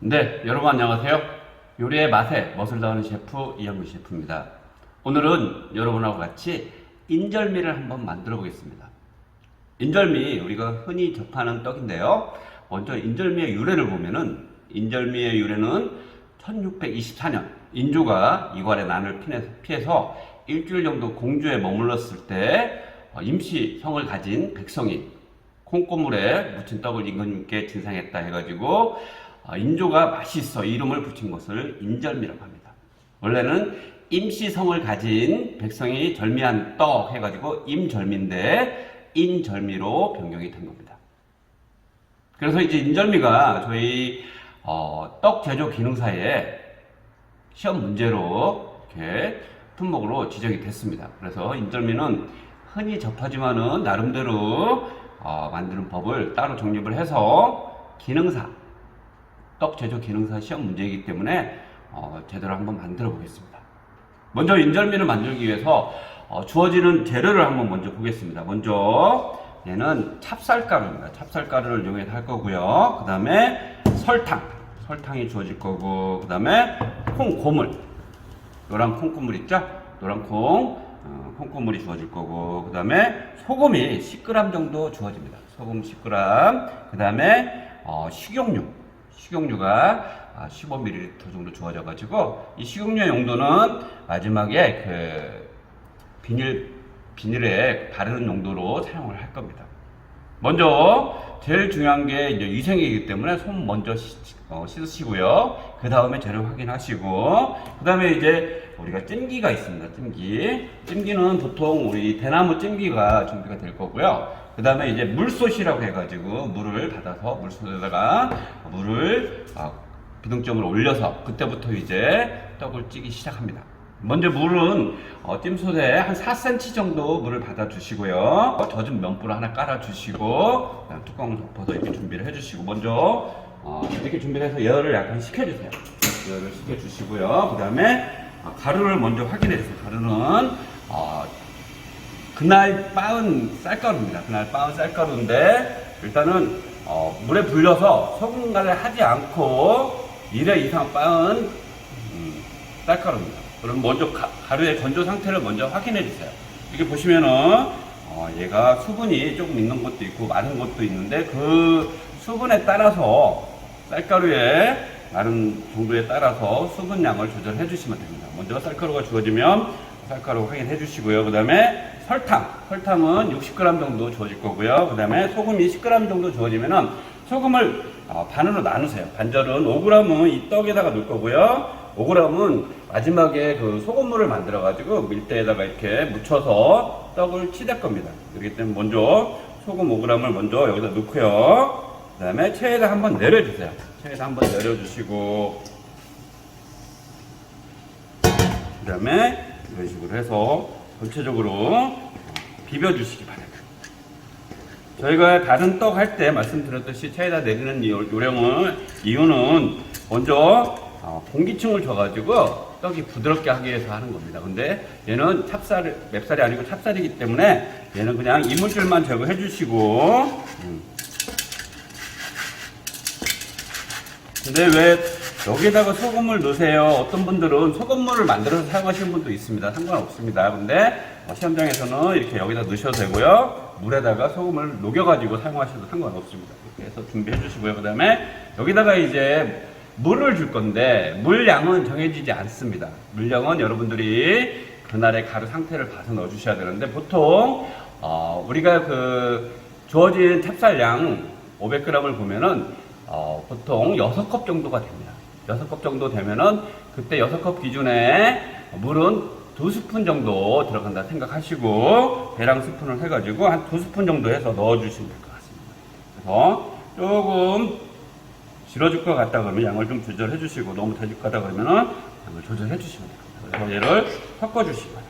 네, 여러분 안녕하세요. 요리의 맛에 멋을 더하는 셰프 이영구 셰프입니다. 오늘은 여러분하고 같이 인절미를 한번 만들어 보겠습니다. 인절미 우리가 흔히 접하는 떡인데요. 먼저 인절미의 유래를 보면은 인절미의 유래는 1624년 인조가 이괄의 난을 피해서 일주일 정도 공주에 머물렀을 때 임시 성을 가진 백성이 콩고물에 묻힌 떡을 임금님께 진상했다 해가지고 인조가 맛있어 이름을 붙인 것을 인절미라고 합니다. 원래는 임시성을 가진 백성이 절미한 떡 해가지고 임절미인데 인절미로 변경이 된 겁니다. 그래서 이제 인절미가 저희 떡 제조 기능사에 시험 문제로 이렇게 품목으로 지정이 됐습니다. 그래서 인절미는 흔히 접하지만은 나름대로 만드는 법을 따로 정립을 해서 기능사 떡 제조 기능사 시험 문제이기 때문에 제대로 한번 만들어 보겠습니다. 먼저 인절미를 만들기 위해서 주어지는 재료를 한번 먼저 보겠습니다. 먼저 얘는 찹쌀가루입니다. 찹쌀가루를 이용해서 할 거고요. 그 다음에 설탕이 주어질 거고, 그 다음에 콩고물, 노란 콩고물 있죠? 노란 콩고물이 주어질 거고, 그 다음에 소금이 10g 정도 주어집니다. 소금 10g, 그 다음에 식용유가 15ml 정도 주어져 가지고 이 식용유의 용도는 마지막에 비닐에 바르는 용도로 사용을 할 겁니다. 먼저 제일 중요한 게 이제 위생이기 때문에 손 먼저 씻으시고요. 그 다음에 재료 확인하시고, 그 다음에 이제 우리가 찜기가 있습니다. 찜기는 보통 우리 대나무 찜기가 준비가 될 거고요. 그 다음에 이제 물솥이라고 해가지고 물을 받아서 물솥에다가 물을 비등점을 올려서 그때부터 이제 떡을 찌기 시작합니다. 먼저 물은 찜솥에 한 4cm 정도 물을 받아 주시고요. 젖은 면불을 하나 깔아 주시고 뚜껑을 덮어서 이렇게 준비를 해 주시고, 먼저 이렇게 준비를 해서 열을 약간 식혀주세요. 열을 식혀주시고요. 그 다음에 가루를 먼저 확인해 주세요. 가루는 그날 빻은 쌀가루입니다. 그날 빻은 쌀가루인데 일단은 물에 불려서 소금 간을 하지 않고 1회 이상 빻은 쌀가루입니다. 그럼 먼저 가루의 건조 상태를 먼저 확인해 주세요. 이렇게 보시면은 얘가 수분이 조금 있는 것도 있고 많은 것도 있는데 그 수분에 따라서 쌀가루의 많은 정도에 따라서 수분량을 조절해 주시면 됩니다. 먼저 쌀가루가 주어지면 쌀가루 확인해 주시고요. 그 다음에 설탕은 60g 정도 주어질 거고요. 그 다음에 소금이 10g 정도 주어지면은 소금을 반으로 나누세요. 반절은 5g은 이 떡에다가 넣을 거고요. 5g은 마지막에 그 소금물을 만들어 가지고 밀대에다가 이렇게 묻혀서 떡을 치댈 겁니다. 그렇기 때문에 먼저 소금 5g을 먼저 여기다 넣고요. 그 다음에 체에다 한번 내려주세요. 체에다 한번 내려주시고, 그 다음에 이런 식으로 해서 전체적으로 비벼주시기 바랍니다. 저희가 다른 떡 할 때 말씀드렸듯이 체에다 내리는 이유는 먼저 공기층을 줘가지고 떡이 부드럽게 하기 위해서 하는 겁니다. 근데 얘는 맵쌀이 아니고 찹쌀이기 때문에 얘는 그냥 이물질만 제거해 주시고, 근데 왜 여기다가 소금을 넣으세요? 어떤 분들은 소금물을 만들어서 사용하시는 분도 있습니다. 상관없습니다. 근데 시험장에서는 이렇게 여기다 넣으셔도 되고요. 물에다가 소금을 녹여가지고 사용하셔도 상관없습니다. 이렇게 해서 준비해 주시고요. 그 다음에 여기다가 이제 물을 줄 건데 물량은 정해지지 않습니다. 물량은 여러분들이 그날의 가루 상태를 봐서 넣어 주셔야 되는데, 보통 우리가 주어진 찹쌀량 500g을 보면은 보통 6컵 정도가 됩니다. 6컵 정도 되면은 그때 6컵 기준에 물은 2스푼 정도 들어간다 생각하시고 계량 스푼을 해가지고 한 2스푼 정도 해서 넣어주시면 될 것 같습니다. 그래서 조금 질어질 것 같다 그러면 양을 좀 조절해 주시고, 너무 더 질 것 같다 그러면은 양을 조절해 주시면 됩니다. 그래서 얘를 섞어 주시고요.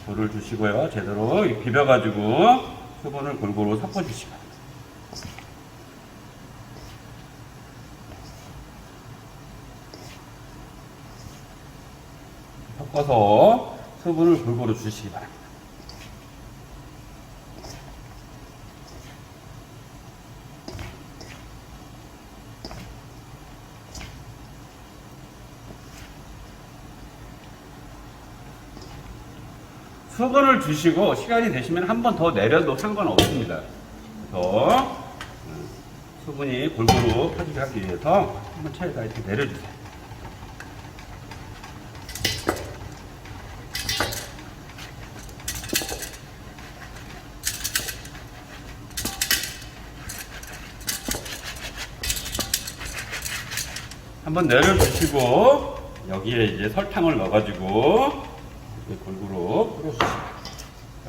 물을 주시고요. 제대로 비벼가지고 수분을 골고루 섞어 주시고요. 섞어서 수분을 골고루 주시기 바랍니다. 수분을 주시고 시간이 되시면 한 번 더 내려도 상관없습니다. 그래서 수분이 골고루 퍼지게 하기 위해서 한번 차에다 이렇게 내려주세요. 한번 내려주시고 여기에 이제 설탕을 넣어가지고 이렇게 골고루 뿌려주세요.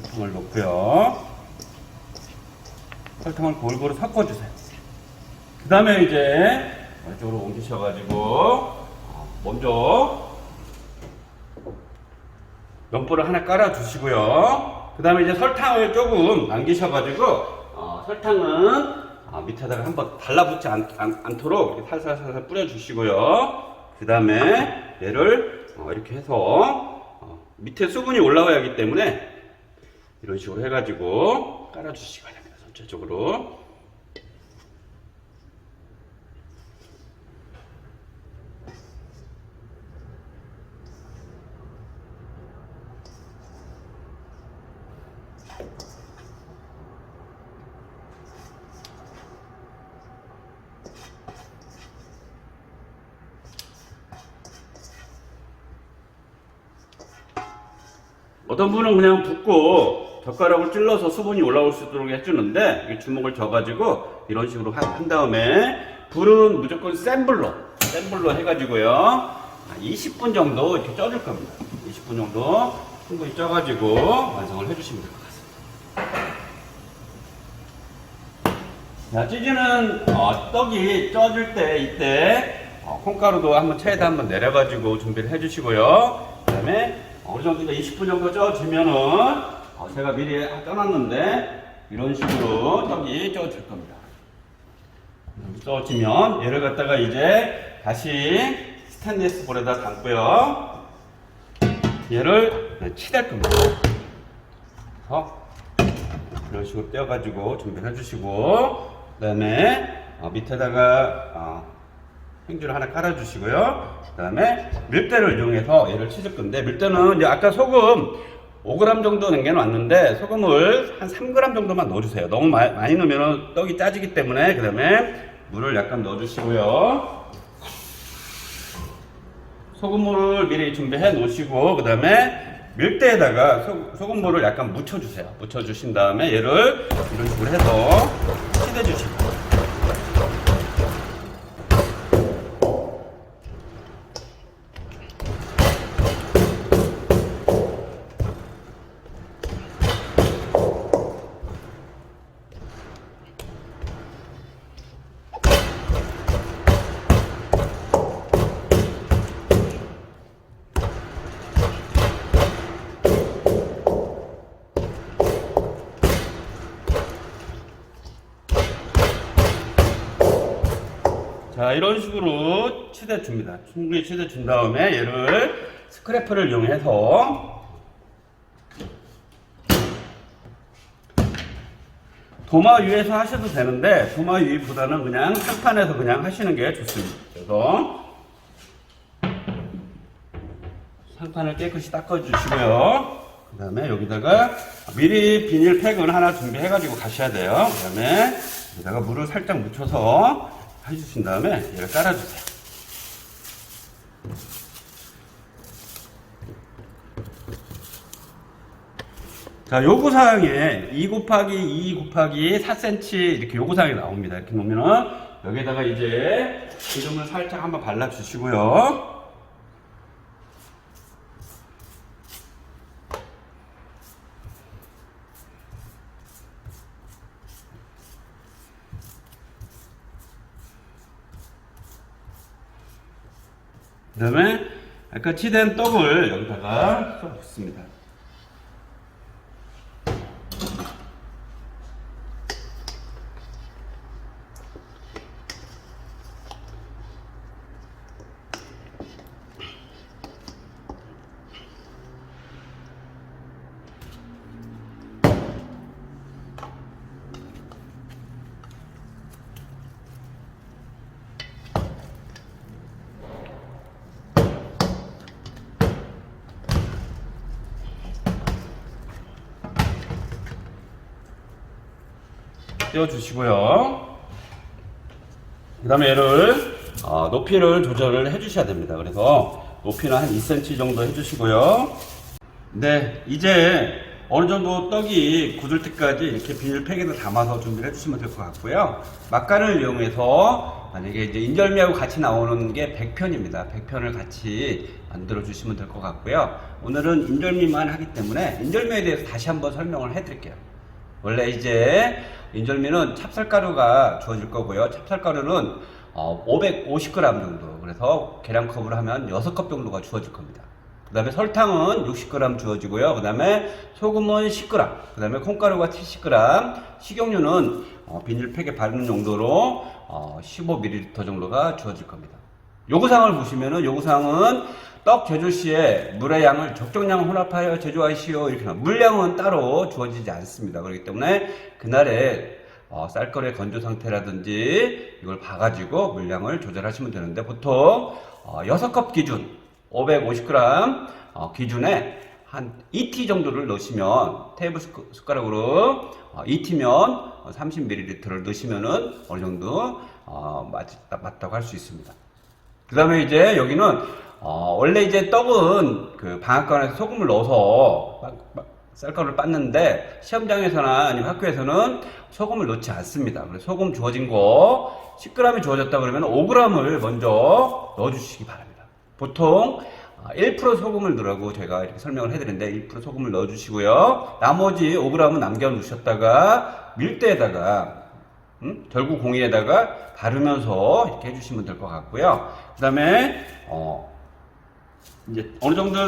설탕을 넣고요. 설탕을 골고루 섞어주세요. 그 다음에 이제 이쪽으로 옮기셔가지고 먼저 면보를 하나 깔아주시고요. 그 다음에 이제 설탕을 조금 남기셔가지고 설탕은 밑에다가 한번 달라붙지 않도록 이렇게 살살살살 뿌려주시고요. 그 다음에 얘를 이렇게 해서 밑에 수분이 올라와야 하기 때문에 이런 식으로 해가지고 깔아주시기 바랍니다. 전체적으로. 어떤 분은 그냥 붓고 젓가락을 찔러서 수분이 올라올 수 있도록 해주는데 주먹을 져가지고 이런 식으로 한 다음에 불은 무조건 센 불로 해가지고요 20분 정도 이렇게 쪄줄 겁니다. 20분 정도 충분히 쪄가지고 완성을 해주시면 될 것 같습니다. 자, 찌지는 떡이 쪄줄 때 이때 콩가루도 한번 체에다 한번 내려가지고 준비를 해주시고요. 그 다음에 어느 정도 20분 정도 쪄지면은 제가 미리 쪄놨는데 이런 식으로 떡이 쪄질 겁니다. 쪄지면 얘를 갖다가 이제 다시 스테인리스 볼에다 담고요. 얘를 치댈 겁니다. 그래서 이런 식으로 떼어가지고 준비를 해주시고 그 다음에 밑에다가 행주를 하나 깔아주시고요. 그 다음에 밀대를 이용해서 얘를 치실 건데 밀대는 이제 아까 소금 5g 정도 남겨놨는데 소금을 한 3g 정도만 넣어주세요. 너무 많이 넣으면 떡이 짜지기 때문에. 그 다음에 물을 약간 넣어주시고요. 소금물을 미리 준비해 놓으시고 그 다음에 밀대에다가 소금물을 약간 묻혀주세요. 묻혀주신 다음에 얘를 이런 식으로 해서 치대주시고 자, 이런 식으로 치대줍니다. 충분히 치대준 다음에 얘를 스크래퍼를 이용해서 도마 위에서 하셔도 되는데 도마 위보다는 그냥 상판에서 그냥 하시는 게 좋습니다. 그래서 상판을 깨끗이 닦아주시고요. 그 다음에 여기다가 미리 비닐팩은 하나 준비해가지고 가셔야 돼요. 그 다음에 여기다가 물을 살짝 묻혀서 해주신 다음에 얘를 깔아주세요. 자, 요구사항에 2 곱하기 2 곱하기 4cm 이렇게 요구사항이 나옵니다. 이렇게 놓으면은 여기다가 이제 기름을 살짝 한번 발라주시고요. 그 다음에 아까 치댄 떡을 여기다가 쏟아붓습니다. 띄워주시고요. 그 다음에 얘를 높이를 조절을 해주셔야 됩니다. 그래서 높이는 한 2cm 정도 해주시고요. 네, 이제 어느 정도 떡이 굳을 때까지 이렇게 비닐팩에다 담아서 준비를 해주시면 될 것 같고요. 막간을 이용해서 만약에 이제 인절미하고 같이 나오는 게 100편입니다. 100편을 같이 만들어 주시면 될 것 같고요. 오늘은 인절미만 하기 때문에 인절미에 대해서 다시 한번 설명을 해 드릴게요. 원래 이제 인절미는 찹쌀가루가 주어질 거고요. 찹쌀가루는 550g 정도, 그래서 계량컵으로 하면 6컵 정도가 주어질 겁니다. 그 다음에 설탕은 60g 주어지고요. 그 다음에 소금은 10g, 그 다음에 콩가루가 70g, 식용유는 비닐팩에 바르는 용도로 15ml 정도가 주어질 겁니다. 요구사항을 보시면은, 요구사항은 떡 제조 시에 물의 양을 적정량 혼합하여 제조하시오, 이렇게 나와요. 물량은 따로 주어지지 않습니다. 그렇기 때문에 그날의 쌀거리의 건조 상태라든지 이걸 봐가지고 물량을 조절하시면 되는데, 보통 6컵 기준 550g 기준에 한 2t 정도를 넣으시면, 테이블 숟가락으로 2t면 30ml를 넣으시면은 어느 정도 맞다고 할 수 있습니다. 그 다음에 이제 여기는 원래 이제 떡은 그 방앗간에서 소금을 넣어서 쌀가루를 빻는데, 시험장에서나 아니면 학교에서는 소금을 넣지 않습니다. 그래서 소금 주어진 거 10g이 주어졌다 그러면 5g을 먼저 넣어주시기 바랍니다. 보통 1% 소금을 넣으라고 제가 이렇게 설명을 해드리는데, 1% 소금을 넣어주시고요. 나머지 5g은 남겨놓으셨다가 밀대에다가 절구 공이에다가 바르면서 이렇게 해주시면 될 것 같고요. 그 다음에 이제 어느 정도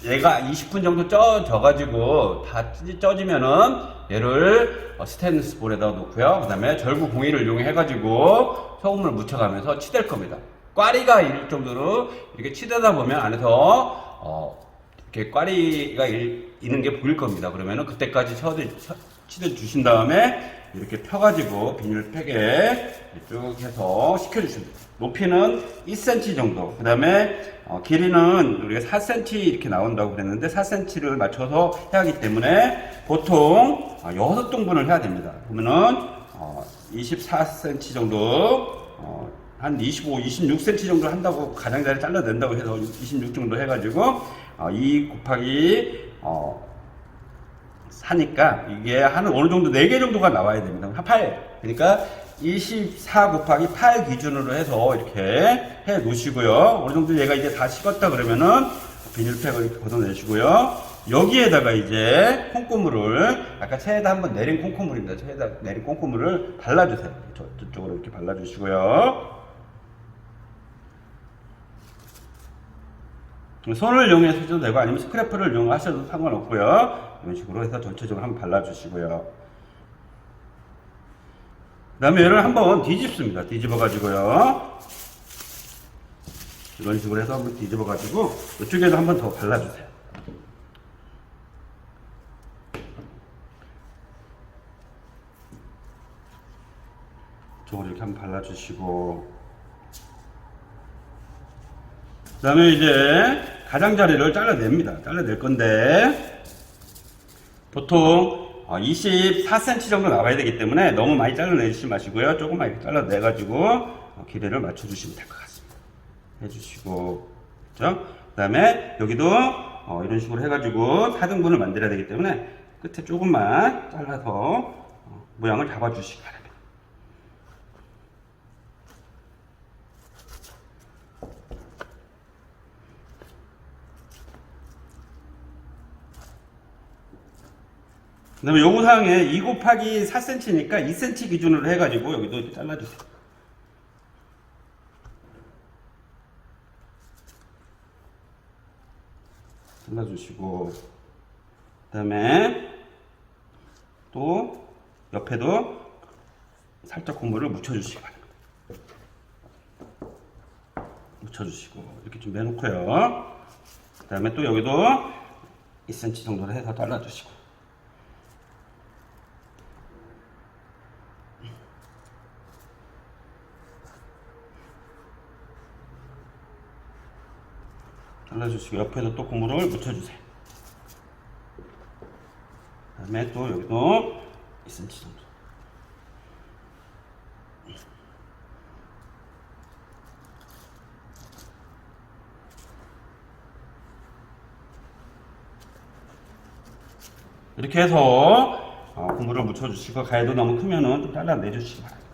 얘가 20분 정도 쪄가지고 다 쪄지면은 얘를 스테인리스 볼에다 놓고요. 그 다음에 절구 공이를 이용해가지고 소금을 묻혀가면서 치댈 겁니다. 꽈리가 일 정도로 이렇게 치대다 보면 안에서 이렇게 꽈리가 있는 게 보일 겁니다. 그러면은 그때까지 치대 주신 다음에 이렇게 펴가지고 비닐팩에 쭉 해서 식혀주십니다. 높이는 2cm 정도, 그 다음에 길이는 우리가 4cm 이렇게 나온다고 그랬는데 4cm를 맞춰서 해야 하기 때문에 보통 6등분을 해야 됩니다. 그러면은 24cm 정도, 한 25, 26cm 정도 한다고 가장자리 잘라낸다고 해서 26 정도 해가지고 2 곱하기 4니까 이게 한 어느 정도 4개 정도가 나와야 됩니다. 한 8. 그러니까 24 곱하기 8 기준으로 해서 이렇게 해 놓으시고요. 어느 정도 얘가 이제 다 식었다 그러면은 비닐팩을 이렇게 걷어내시고요. 여기에다가 이제 콩고물을, 아까 체에다 한번 내린 콩고물입니다. 체에다 내린 콩고물을 발라주세요. 저쪽으로 이렇게 발라주시고요. 손을 이용해서 해도 되고 아니면 스크래퍼를 이용하셔도 상관없고요. 이런 식으로 해서 전체적으로 한번 발라주시고요. 그 다음에 얘를 한번 뒤집습니다. 뒤집어가지고요. 이런 식으로 해서 한번 뒤집어가지고 이쪽에도 한번 더 발라주세요. 이쪽으로 이렇게 한번 발라주시고, 그 다음에 이제 가장자리를 잘라냅니다. 잘라낼 건데, 보통 24cm 정도 나와야 되기 때문에 너무 많이 잘라내지 마시고요. 조금만 이렇게 잘라내가지고 길이를 맞춰주시면 될 것 같습니다. 해주시고, 그죠? 그 다음에 여기도 이런 식으로 해가지고 4등분을 만들어야 되기 때문에 끝에 조금만 잘라서 모양을 잡아주시기 바랍니다. 그 다음에 요구사항에 2 곱하기 4cm니까 2cm 기준으로 해가지고 여기도 이렇게 잘라주세요. 잘라주시고, 그 다음에 또 옆에도 살짝 고무를 묻혀주시기 바랍니다. 묻혀주시고 이렇게 좀 내놓고요. 그 다음에 또 여기도 2cm 정도로 해서 잘라주시고, 잘라주시고 옆에도 또 고무를 묻혀주세요. 그 다음에 또 여기도 2cm 정도. 이렇게 해서 고무를 묻혀주시고, 가위도 너무 크면은 좀 잘라내주시기 바랍니다.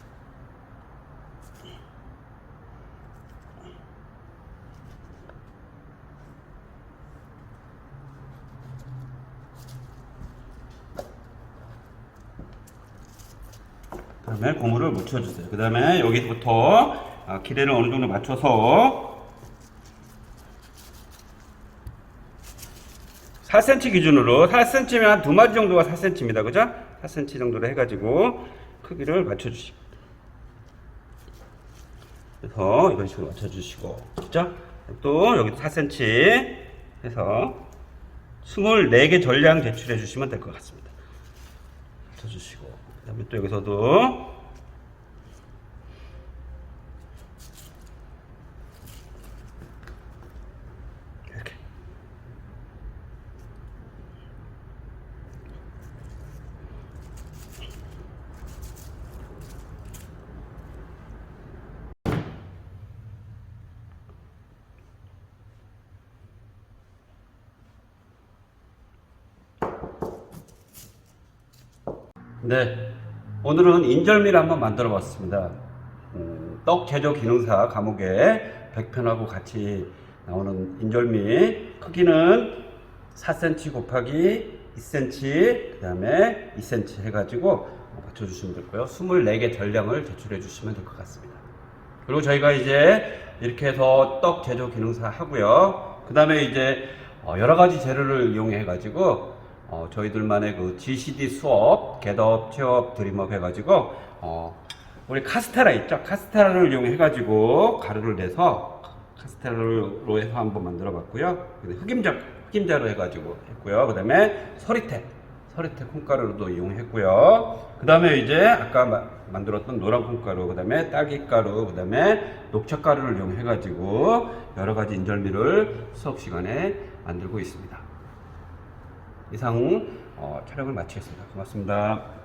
그 다음에 고무를 묻혀주세요. 그 다음에 여기부터 길이를 어느 정도 맞춰서 4cm 기준으로, 4cm면 한 2마디 정도가 4cm입니다. 그죠? 4cm 정도로 해가지고 크기를 맞춰주시고, 그래서 이런 식으로 맞춰주시고, 그죠? 또 여기도 4cm 해서 24개 전량 제출해 주시면 될 것 같습니다. 맞춰주시고, 그 다음에 또 여기서도 이렇게. 네, 오늘은 인절미를 한번 만들어 봤습니다. 떡 제조 기능사 과목에 100편하고 같이 나오는 인절미, 크기는 4cm 곱하기 2cm, 그 다음에 2cm 해가지고 맞춰주시면 되고요. 24개 전량을 제출해 주시면 될 것 같습니다. 그리고 저희가 이제 이렇게 해서 떡 제조 기능사 하고요. 그 다음에 이제 여러 가지 재료를 이용해 가지고 저희들만의 그 GCD 수업, 겟업, 취업, 드림업 해가지고 우리 카스테라 있죠? 카스테라를 이용해 가지고 가루를 내서 카스테라로 해서 한번 만들어 봤고요. 흑임자로 해가지고 했고요. 그 다음에 서리태 콩가루로도 이용했고요. 그 다음에 이제 아까 만들었던 노란 콩가루, 그 다음에 딸기가루, 그 다음에 녹차가루를 이용해 가지고 여러 가지 인절미를 수업 시간에 만들고 있습니다. 이상 촬영을 마치겠습니다. 고맙습니다.